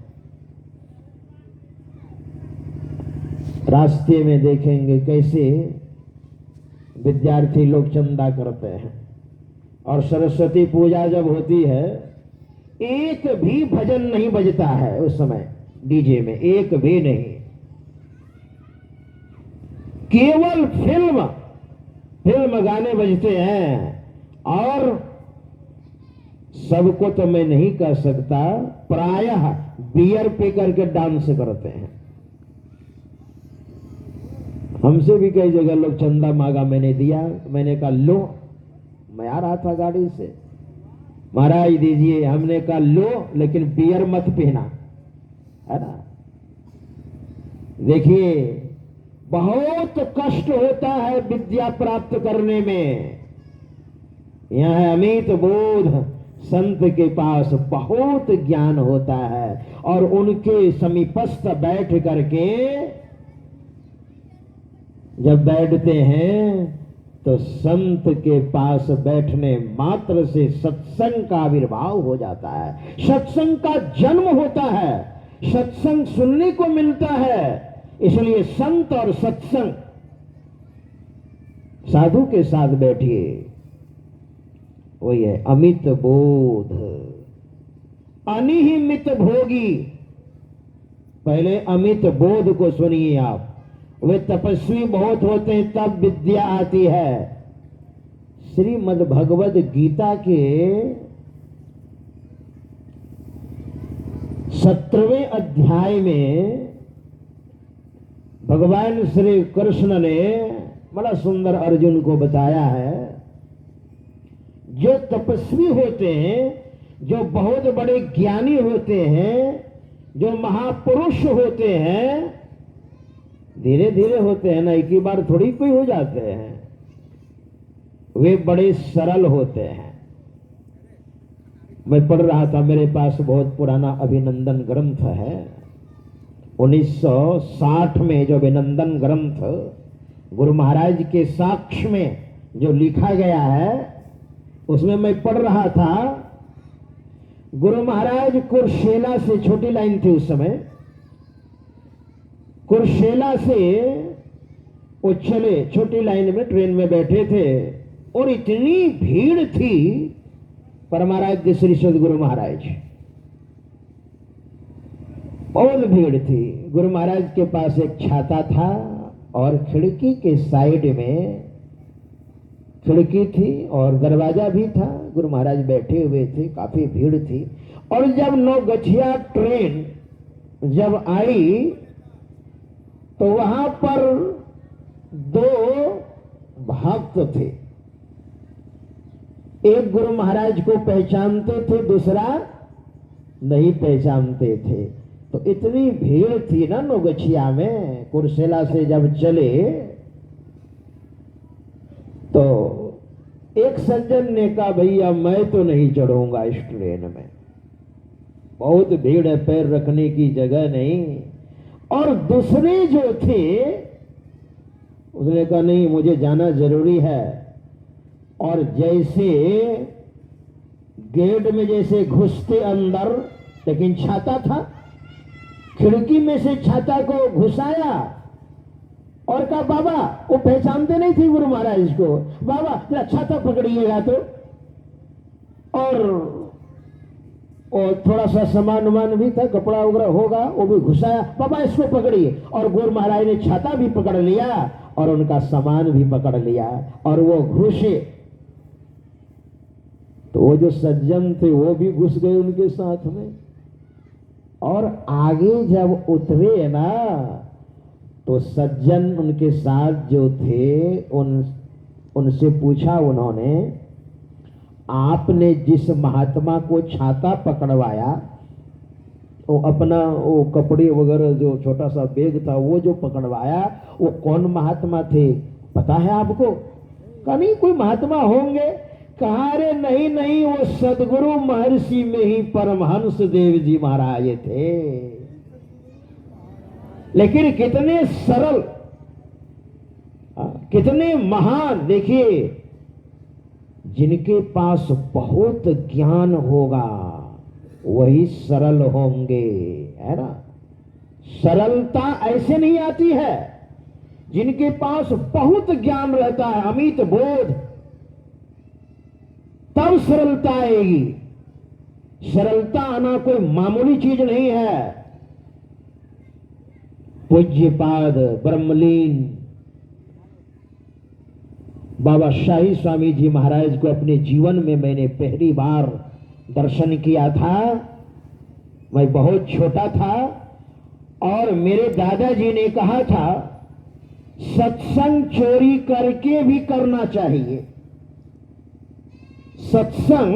रास्ते में देखेंगे कैसे विद्यार्थी लोग चंदा करते हैं। और सरस्वती पूजा जब होती है, एक भी भजन नहीं बजता है उस समय डीजे में, एक भी नहीं। केवल फिल्म गाने बजते हैं। और सबको तो मैं नहीं कह सकता, प्रायः बियर पी करके डांस करते हैं। हमसे भी कई जगह लोग चंदा मांगा, मैंने दिया। मैंने कहा लो, मैं आ रहा था गाड़ी से, महाराज दीजिए। हमने कहा लो, लेकिन बियर मत पीना, है ना। देखिए, बहुत कष्ट होता है विद्या प्राप्त करने में। यह है अमित बोध। संत के पास बहुत ज्ञान होता है, और उनके समीपस्थ बैठ करके जब बैठते हैं, तो संत के पास बैठने मात्र से सत्संग का आविर्भाव हो जाता है, सत्संग का जन्म होता है, सत्संग सुनने को मिलता है। इसलिए संत और सत्संग, साधु के साथ बैठिए, वही है अमित बोध। अनिहिमित भोगी, पहले अमित बोध को सुनिए आप। वे तपस्वी बहुत होते हैं, तब विद्या आती है। श्रीमद् भगवद गीता के 17वें अध्याय में भगवान श्री कृष्ण ने बड़ा सुंदर अर्जुन को बताया है, जो तपस्वी होते हैं, जो बहुत बड़े ज्ञानी होते हैं, जो महापुरुष होते हैं, धीरे धीरे होते हैं ना, एक ही बार थोड़ी कोई हो जाते हैं। वे बड़े सरल होते हैं। मैं पढ़ रहा था, मेरे पास बहुत पुराना अभिनंदन ग्रंथ है, 1960 में जो अभिनंदन ग्रंथ गुरु महाराज के साक्ष्य में जो लिखा गया है, उसमें मैं पढ़ रहा था। गुरु महाराज कुरशेला से, छोटी लाइन थी उस समय, कुरशेला से वो चले, छोटी लाइन में ट्रेन में बैठे थे और इतनी भीड़ थी परमाराध्य श्री सदगुरु महाराज, बहुत भीड़ थी। गुरु महाराज के पास एक छाता था और खिड़की के साइड में खिड़की थी और दरवाजा भी था। गुरु महाराज बैठे हुए थे, काफी भीड़ थी। और जब नौगछिया ट्रेन जब आई तो वहां पर 2 भक्त थे, एक गुरु महाराज को पहचानते थे, दूसरा नहीं पहचानते थे। तो इतनी भीड़ थी ना नौगछिया में, कुरसेला से जब चले तो एक सज्जन ने कहा, भैया मैं तो नहीं चढ़ूंगा इस ट्रेन में, बहुत भीड़ है, पैर रखने की जगह नहीं। और दूसरे जो थे उसने कहा, नहीं मुझे जाना जरूरी है। और जैसे गेट में जैसे घुसते अंदर, लेकिन छाता था, खिड़की में से छाता को घुसाया और कहा, बाबा, वो पहचानते नहीं थे गुरु महाराज को, बाबा जरा छाता पकड़िएगा तो। और थोड़ा सा सामान उमान भी था, कपड़ा वगैरह होगा, वो भी घुसाया, बाबा इसको पकड़िए। और गुरु महाराज ने छाता भी पकड़ लिया और उनका सामान भी पकड़ लिया और वो घुसे। तो वो जो सज्जन थे वो भी घुस गए उनके साथ में। और आगे जब उतरे ना तो सज्जन उनके साथ जो थे उनसे पूछा उन्होंने, आपने जिस महात्मा को छाता पकड़वाया, वो अपना वो कपड़े वगैरह जो छोटा सा बैग था वो जो पकड़वाया, वो कौन महात्मा थे पता है आपको? कहा नहीं, कोई महात्मा होंगे। कहा रे नहीं नहीं, वो सदगुरु महर्षि में ही परमहंस देव जी महाराज थे। लेकिन कितने सरल, कितने महान। देखिए, जिनके पास बहुत ज्ञान होगा वही सरल होंगे, है ना। सरलता ऐसे नहीं आती है। जिनके पास बहुत ज्ञान रहता है, अमित बोध, तब सरलता आएगी। सरलता आना कोई मामूली चीज नहीं है। पूज्यपाद ब्रह्मलीन बाबा शाही स्वामी जी महाराज को अपने जीवन में मैंने पहली बार दर्शन किया था। मैं बहुत छोटा था और मेरे दादाजी ने कहा था, सत्संग चोरी करके भी करना चाहिए, सत्संग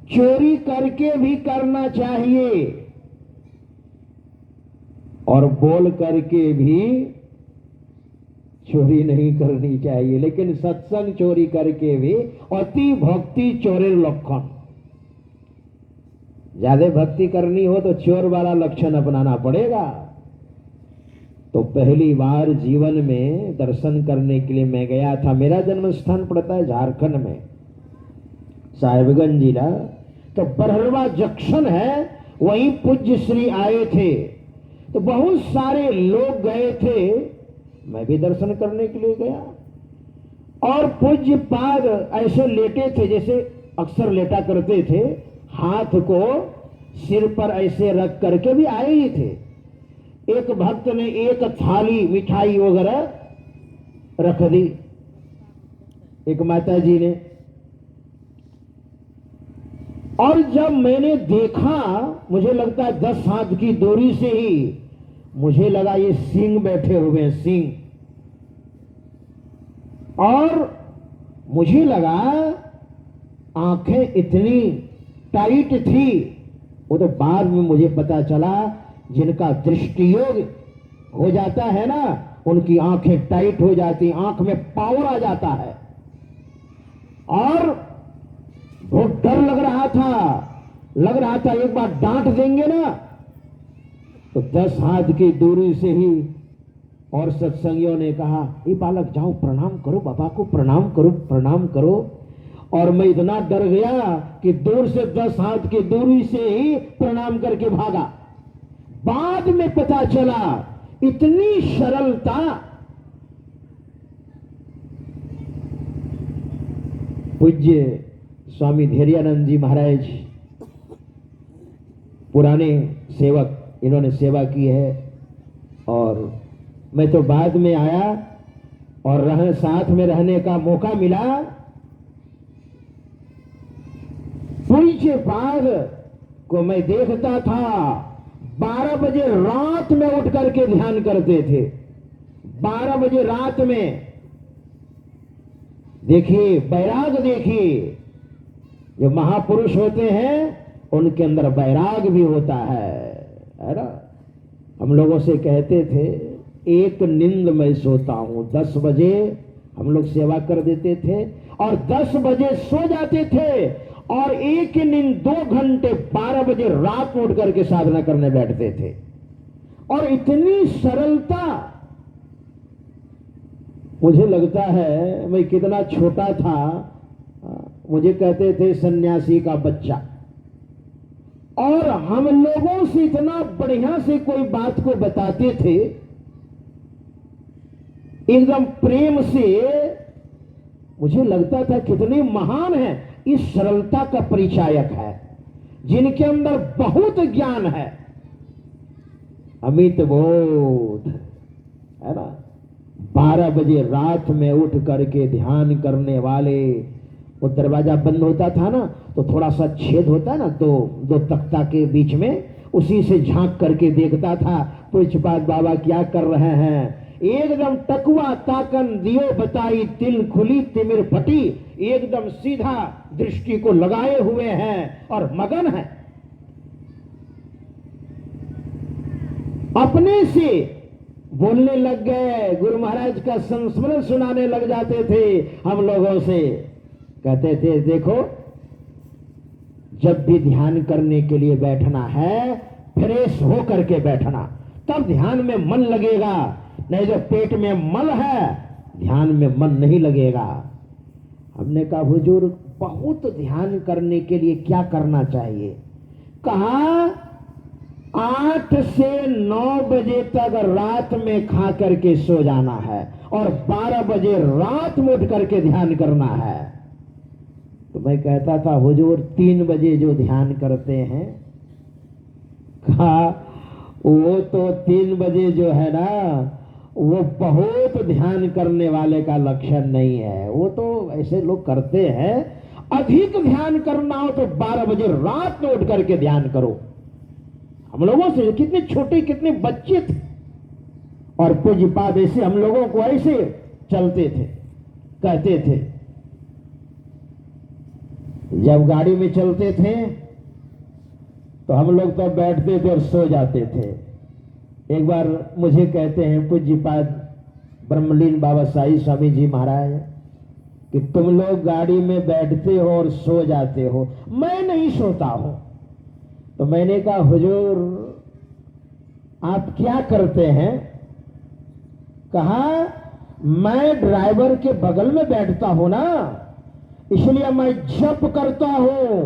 चोरी करके भी करना चाहिए और बोल करके भी चोरी नहीं करनी चाहिए। लेकिन सत्संग चोरी करके भी अति भक्ति चोरेर लक्षण। ज्यादा भक्ति करनी हो तो चोर वाला लक्षण अपनाना पड़ेगा। तो पहली बार जीवन में दर्शन करने के लिए मैं गया था। मेरा जन्म स्थान पड़ता है झारखंड में, साहिबगंज जिला। तो बरहरवा जंक्शन है, वहीं पूज्य श्री आए थे। तो बहुत सारे लोग गए थे, मैं भी दर्शन करने के लिए गया। और पूज्य पाद ऐसे लेटे थे जैसे अक्सर लेटा करते थे, हाथ को सिर पर ऐसे रख करके भी आए ही थे। एक भक्त ने एक थाली मिठाई वगैरह रख दी, एक माता जी ने। और जब मैंने देखा, मुझे लगता है 10 हाथ की दूरी से ही मुझे लगा ये सिंह बैठे हुए हैं, सिंह। और मुझे लगा आंखें इतनी टाइट थी, वो तो बाद में मुझे पता चला जिनका दृष्टियोग हो जाता है ना, उनकी आंखें टाइट हो जाती, आंख में पावर आ जाता है। और बहुत डर लग रहा था एक बार डांट देंगे ना तो 10 हाथ की दूरी से ही। और सत्संगियों ने कहा, ये बालक जाओ प्रणाम करो, बाबा को प्रणाम करो, प्रणाम करो। और मैं इतना डर गया कि दूर से 10 हाथ की दूरी से ही प्रणाम करके भागा। बाद में पता चला इतनी सरलता। पूज्य स्वामी धैर्यानंद जी महाराज पुराने सेवक, इन्होंने सेवा की है। और मैं तो बाद में आया और साथ में रहने का मौका मिला। पूज्य पाद को मैं देखता था 12 बजे रात में उठ करके ध्यान करते थे। 12 बजे रात में। देखिए बैराग, देखिए जो महापुरुष होते हैं उनके अंदर बैराग भी होता है ना। हम लोगों से कहते थे एक नींद में सोता हूं, 10 बजे हम लोग सेवा कर देते थे और 10 बजे सो जाते थे और एक नींद 2 घंटे 12 बजे रात में उठ करके साधना करने बैठते थे। और इतनी सरलता, मुझे लगता है मैं कितना छोटा था, मुझे कहते थे सन्यासी का बच्चा। और हम लोगों से इतना बढ़िया से कोई बात को बताते थे, एकदम प्रेम से। मुझे लगता था कितने महान है, इस सरलता का परिचायक है, जिनके अंदर बहुत ज्ञान है, अमित बोध है ना। 12 बजे रात में उठ करके ध्यान करने वाले, वो दरवाजा बंद होता था ना तो थोड़ा सा छेद होता है ना दो तख्ता के बीच में, उसी से झांक करके देखता था पूज्यपाद बाबा क्या कर रहे हैं। एकदम टकुआ ताकन दियो बताई, तिल खुली तिमिर फटी, एकदम सीधा दृष्टि को लगाए हुए हैं और मगन है। अपने से बोलने लग गए, गुरु महाराज का संस्मरण सुनाने लग जाते थे हम लोगों से। कहते थे देखो जब भी ध्यान करने के लिए बैठना है फ्रेश हो करके बैठना, तब ध्यान में मन लगेगा, नहीं तो पेट में मल है ध्यान में मन नहीं लगेगा। हमने कहा हुजूर बहुत ध्यान करने के लिए क्या करना चाहिए? कहा 8 से 9 बजे तक रात में खा करके सो जाना है और 12 बजे रात में उठ करके ध्यान करना है। तो मैं कहता था हुजूर 3 बजे जो ध्यान करते हैं, कहा वो तो 3 बजे जो है ना वो बहुत ध्यान करने वाले का लक्षण नहीं है। वो तो ऐसे लोग करते हैं, अधिक ध्यान करना हो तो 12 बजे रात में उठ करके ध्यान करो। हम लोगों से कितने छोटे कितने बच्चे थे और पूज्यपाद ऐसे हम लोगों को ऐसे चलते थे, कहते थे। जब गाड़ी में चलते थे तो हम लोग तो बैठते थे और सो जाते थे। एक बार मुझे कहते हैं पूज्यपाद ब्रह्मलीन बाबा साई स्वामी जी महाराज कि तुम लोग गाड़ी में बैठते हो और सो जाते हो, मैं नहीं सोता हूं। तो मैंने कहा हुजूर आप क्या करते हैं? कहा मैं ड्राइवर के बगल में बैठता हूं ना, इसलिए मैं जप करता हूं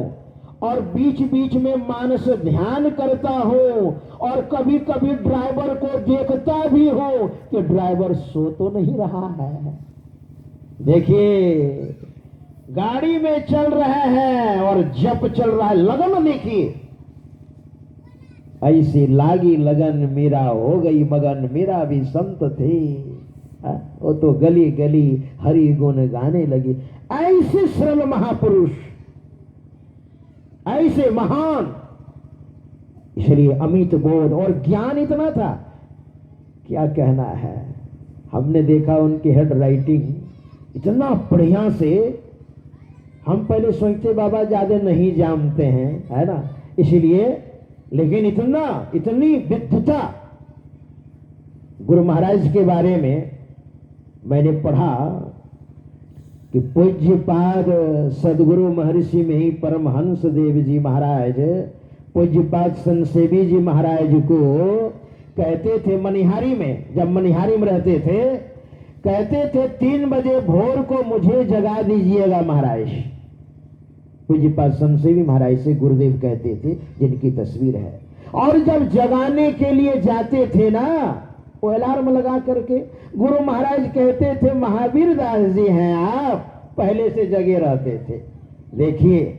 और बीच बीच में मानस ध्यान करता हूं और कभी कभी ड्राइवर को देखता भी हूं कि ड्राइवर सो तो नहीं रहा है। देखिए गाड़ी में चल रहे हैं और जप चल रहा है, लगन देखिए। ऐसी लागी लगन मेरा हो गई मगन, मेरा भी संत थे वो तो गली गली हरि गुण गाने लगी। ऐसे सरल महापुरुष, ऐसे महान, इसलिए अमित बोध और ज्ञान इतना था, क्या कहना है। हमने देखा उनकी हेड राइटिंग इतना बढ़िया से, हम पहले सोचते बाबा ज्यादा नहीं जानते हैं, है ना, इसलिए, लेकिन इतनी विद्वता गुरु महाराज के बारे में मैंने पढ़ा कि पूज्यपाद सदगुरु महर्षि में ही परमहंस देव जी महाराज पूज्यपाद संसेवी जी महाराज को कहते थे मनिहारी में, जब मनिहारी में रहते थे, कहते थे 3 बजे भोर को मुझे जगा दीजिएगा महाराज। पूज्यपाद संसेवी महाराज से गुरुदेव कहते थे, जिनकी तस्वीर है। और जब जगाने के लिए जाते थे ना, वो अलार्म लगा करके, गुरु महाराज कहते थे महावीर दास जी हैं आप, पहले से जगे रहते थे। देखिए